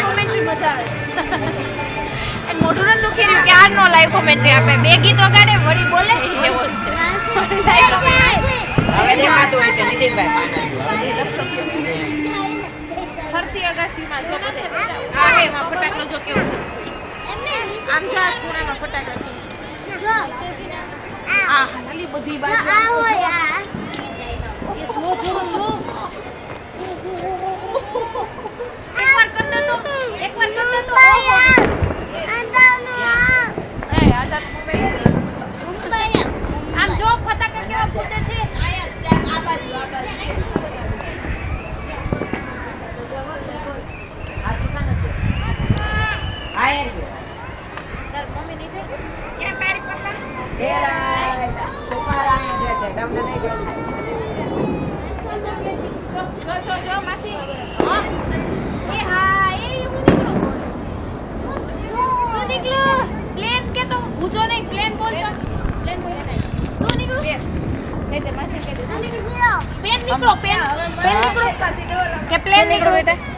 commentary મજા આવે છે અને મોઢું ન દુખી રહ્યું કે આ નો લાઈવ કોમેન્ટ્રી આપે બે ગીત વગાડે વળી બોલે એવો છે હવે દેખાતું હોય છે નીતિનભાઈ ફરતી અગાસીમાં જો બધે આ એમાં ફટાકડો જો કેવો આમ જો આ ખૂણામાં ફટાકડા છે જો આ ખાલી બધી બાજુ આવો યાર એ જો એકવાર કર દે તો એ આજા મુંબઈ આમ જો ફટાકડા કેવા ફૂટે છે આ બાજુ જો માસી એ હા એ શું નીકળ્યું પ્લેન કે તો ભૂજો નહીં પ્લેન બોલ શું નીકળ્યું કે માસી કે પેન નીકળો કે પ્લેન નીકળો બેટા